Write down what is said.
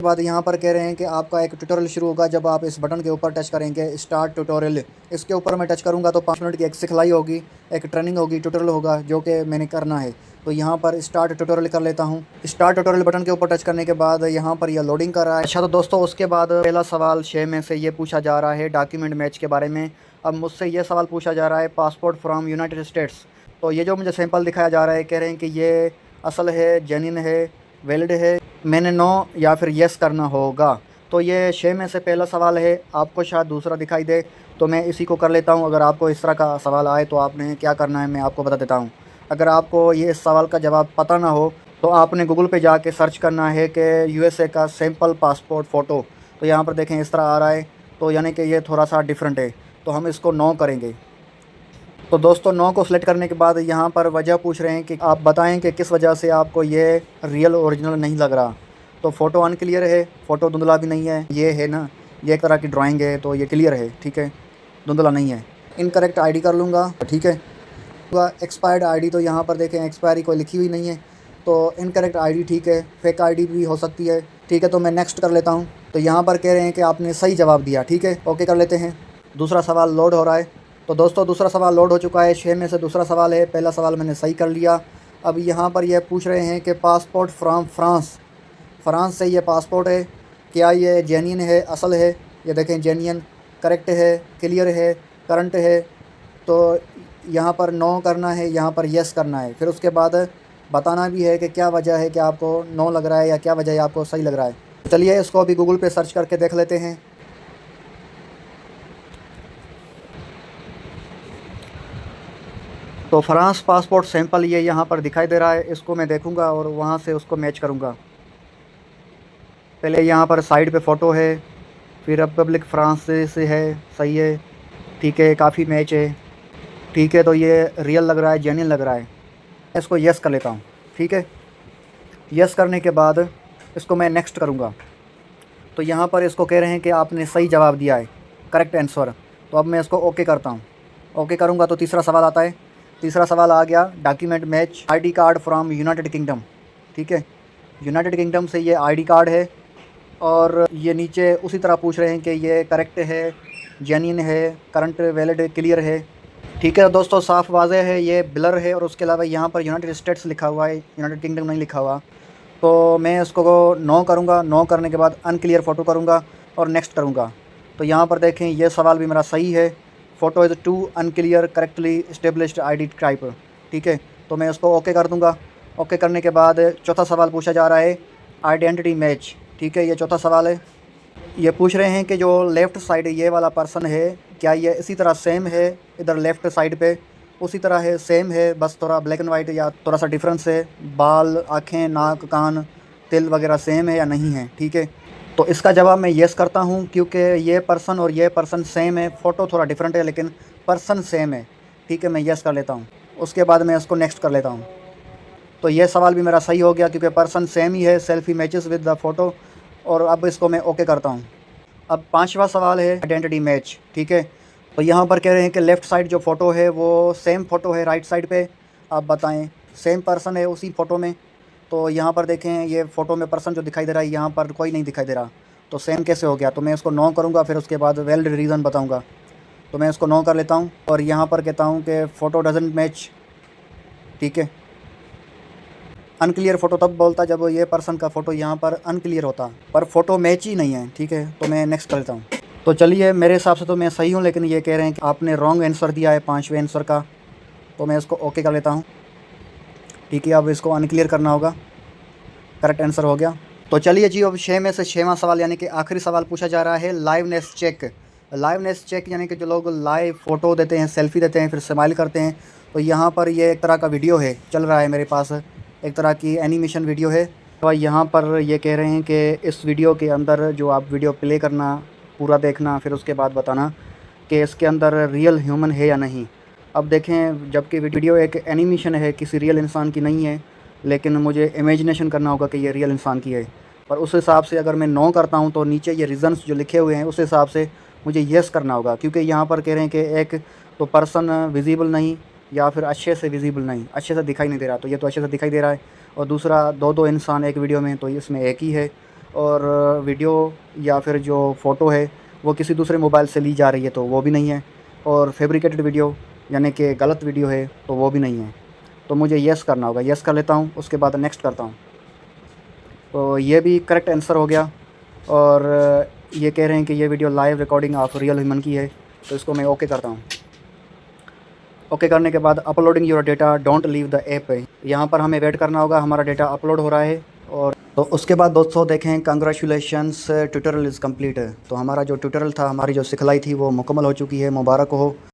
बाद यहाँ पर कह रहे हैं कि आपका एक ट्यूटोरियल शुरू होगा जब आप इस बटन के ऊपर टच करेंगे, स्टार्ट ट्यूटोरियल। इसके ऊपर मैं टच करूँगा तो 5 मिनट की एक सिखलाई होगी, एक ट्रेनिंग होगी, ट्यूटोरियल होगा जो कि मैंने करना है। तो यहाँ पर स्टार्ट ट्यूटोरियल कर लेता हूँ। स्टार्ट ट्यूटोरियल बटन के ऊपर टच करने के बाद यहाँ पर यह लोडिंग कर रहा है। अच्छा, तो दोस्तों उसके बाद पहला सवाल 6 में से ये पूछा जा रहा है डॉक्यूमेंट मैच के बारे में। अब मुझसे ये सवाल पूछा जा रहा है पासपोर्ट फ्राम यूनाइटेड स्टेट्स। तो ये जो मुझे सैंपल दिखाया जा रहा है, कह रहे हैं कि ये असल है, जेन्युइन है, वैलिड है। मैंने नो या फिर येस करना होगा। तो ये 6 में से पहला सवाल है। आपको शायद दूसरा दिखाई दे तो मैं इसी को कर लेता हूँ। अगर आपको इस तरह का सवाल आए तो आपने क्या करना है मैं आपको बता देता हूँ। अगर आपको ये इस सवाल का जवाब पता ना हो तो आपने गूगल पे जाके सर्च करना है कि यूएसए का सैंपल पासपोर्ट फ़ोटो। तो यहाँ पर देखें इस तरह आ रहा है, तो यानी कि ये थोड़ा सा डिफरेंट है, तो हम इसको नो करेंगे। तो दोस्तों नो को सिलेक्ट करने के बाद यहाँ पर वजह पूछ रहे हैं कि आप बताएं कि किस वजह से आपको ये रियल ओरिजिनल नहीं लग रहा। तो फ़ोटो अनक्लियर है, फ़ोटो धुंधला भी नहीं है, ये है ना, ये एक तरह की ड्राइंग है तो ये क्लियर है, ठीक है, धुंधला नहीं है। इनकरेक्ट आईडी कर लूँगा, ठीक है। एक्सपायर्ड आईडी, तो यहाँ पर देखें एक्सपायरी कोई लिखी हुई नहीं है, तो इनकरेक्ट आईडी ठीक है, फेक आईडी भी हो सकती है, ठीक है। तो मैं नेक्स्ट कर लेता हूँ। तो यहाँ पर कह रहे हैं कि आपने सही जवाब दिया, ठीक है, ओके कर लेते हैं। दूसरा सवाल लोड हो रहा है। तो दोस्तों दूसरा सवाल लोड हो चुका है। 6 में से दूसरा सवाल है, पहला सवाल मैंने सही कर लिया। अब यहाँ पर यह पूछ रहे हैं कि पासपोर्ट फ्राम फ्रांस, फ्रांस से ये पासपोर्ट है, क्या ये जेन्युइन है, असल है। ये देखें जेन्युइन, करेक्ट है, क्लियर है, करंट है। तो यहाँ पर नो करना है, यहाँ पर येस करना है। फिर उसके बाद बताना भी है कि क्या वजह है कि आपको नो लग रहा है या क्या वजह है आपको सही लग रहा है। चलिए इसको अभी गूगल पे सर्च करके देख लेते हैं। तो फ्रांस पासपोर्ट सैंपल ये यहाँ पर दिखाई दे रहा है, इसको मैं देखूँगा और वहाँ से उसको मैच करूँगा। पहले यहाँ पर साइड पे फ़ोटो है, फिर रिपब्लिक फ्रांस से है, सही है, ठीक है, काफ़ी मैच है, ठीक है। तो ये रियल लग रहा है, जेन्युइन लग रहा है। इसको येस कर लेता हूँ, ठीक है। येस करने के बाद इसको मैं नेक्स्ट करूँगा। तो यहाँ पर इसको कह रहे हैं कि आपने सही जवाब दिया है, करेक्ट आंसर। तो अब मैं इसको ओके करता हूँ। ओके करूँगा तो तीसरा सवाल आता है। तीसरा सवाल आ गया document match ID card from United kingdom, ठीक है। यूनाइटेड किंगडम से ये आईडी कार्ड है और ये नीचे उसी तरह पूछ रहे हैं कि ये करेक्ट है, जेन्युइन है, करंट वैलिड क्लियर है, ठीक है। दोस्तों साफ़ वाज़ेह है, ये ब्लर है और उसके अलावा यहाँ पर यूनाइटेड स्टेट्स लिखा हुआ है, यूनाइटेड किंगडम नहीं लिखा हुआ। तो मैं इसको नो करूँगा। नो करने के बाद अनक्लियर फ़ोटो करूँगा और नेक्स्ट करूँगा। तो यहाँ पर देखें ये सवाल भी मेरा सही है। Photo is too unclear correctly established ID type, ठीक है। तो मैं इसको ओके कर दूँगा। ओके करने के बाद चौथा सवाल पूछा जा रहा है आइडेंटिटी मैच, ठीक है। ये चौथा सवाल है। ये पूछ रहे हैं कि जो लेफ़्ट साइड ये वाला पर्सन है, क्या ये इसी तरह सेम है, इधर लेफ़्ट साइड पे उसी तरह है, सेम है, बस थोड़ा ब्लैक एंड वाइट या थोड़ा सा डिफरेंस है, बाल, आँखें, नाक, कान, तिल वगैरह सेम है या नहीं है, ठीक है। तो इसका जवाब मैं येस करता हूँ क्योंकि ये पर्सन और ये पर्सन सेम है। फ़ोटो थोड़ा डिफरेंट है लेकिन पर्सन सेम है, ठीक है। मैं येस कर लेता हूँ। उसके बाद मैं इसको नेक्स्ट कर लेता हूँ। तो ये सवाल भी मेरा सही हो गया क्योंकि पर्सन सेम ही है, selfie matches with the photo. और अब इसको मैं ओके करता हूँ। अब पांचवा सवाल है आइडेंटिटी मैच, ठीक है। तो यहाँ पर कह रहे हैं कि लेफ़्ट साइड जो फ़ोटो है वो सेम फ़ोटो है राइट साइड पे, आप बताएं सेम पर्सन है उसी फ़ोटो में। तो यहाँ पर देखें ये फ़ोटो में पर्सन जो दिखाई दे रहा है यहाँ पर कोई नहीं दिखाई दे रहा, तो सेम कैसे हो गया। तो मैं इसको नो करूँगा, फिर उसके बाद वैलिड रीज़न बताऊँगा। तो मैं इसको नो कर लेता हूँ और यहाँ पर कहता हूँ कि फ़ोटो डजंट मैच, ठीक है। अनक्लियर फ़ोटो तब बोलता जब ये पर्सन का फ़ोटो यहाँ पर अनक्लियर होता, पर फ़ोटो मैच ही नहीं है, ठीक है। तो मैं नेक्स्ट कर लेता हूँ। तो चलिए मेरे हिसाब से तो मैं सही हूँ, लेकिन ये कह रहे हैं कि आपने रॉन्ग आंसर दिया है 5वें आंसर का। तो मैं इसको ओके कर लेता हूँ, ठीक है। अब इसको अनक्लियर करना होगा, करेक्ट आंसर हो गया। तो चलिए जी, अब 6 में से 6वां सवाल यानी कि आखिरी सवाल पूछा जा रहा है लाइवनेस चेक। लाइवनेस चेक यानी कि जो लोग लाइव फ़ोटो देते हैं, सेल्फ़ी देते हैं, फिर स्माइल करते हैं। तो यहाँ पर ये एक तरह का वीडियो है, चल रहा है मेरे पास, एक तरह की एनिमेशन वीडियो है। तो यहाँ पर ये कह रहे हैं कि इस वीडियो के अंदर जो आप वीडियो प्ले करना, पूरा देखना, फिर उसके बाद बताना कि इसके अंदर रियल ह्यूमन है या नहीं। अब देखें, जबकि वीडियो एक एनिमेशन है, किसी रियल इंसान की नहीं है, लेकिन मुझे इमेजिनेशन करना होगा कि ये रियल इंसान की है। पर उस हिसाब से अगर मैं नो करता हूँ तो नीचे ये रीज़न्स जो लिखे हुए हैं उस हिसाब से मुझे येस करना होगा, क्योंकि यहाँ पर कह रहे हैं कि एक तो पर्सन विजिबल नहीं या फिर अच्छे से विजिबल नहीं, अच्छे से दिखाई नहीं दे रहा। तो ये तो अच्छे से दिखाई दे रहा है। और दूसरा दो इंसान एक वीडियो में, तो इसमें एक ही है। और वीडियो या फिर जो फ़ोटो है वो किसी दूसरे मोबाइल से ली जा रही है तो वो भी नहीं है, और फैब्रिकेटेड वीडियो यानी कि गलत वीडियो है तो वो भी नहीं है। तो मुझे येस करना होगा, येस कर लेता हूँ, उसके बाद नेक्स्ट करता हूँ। तो ये भी करेक्ट आंसर हो गया। और ये कह रहे हैं कि ये video live recording of real human की है, तो इसको मैं ओके करता हूँ। ओके करने के बाद uploading your data, don't leave the app है, यहाँ पर हमें वेट करना होगा, हमारा डेटा अपलोड हो रहा है। और तो उसके बाद दोस्तों देखें, कंग्रेचुलेशंस ट्यूटोरियल इज़ कंप्लीट है। तो हमारा जो ट्यूटोरियल था, हमारी जो सिखलाई थी वो मुकम्मल हो चुकी है, मुबारक हो।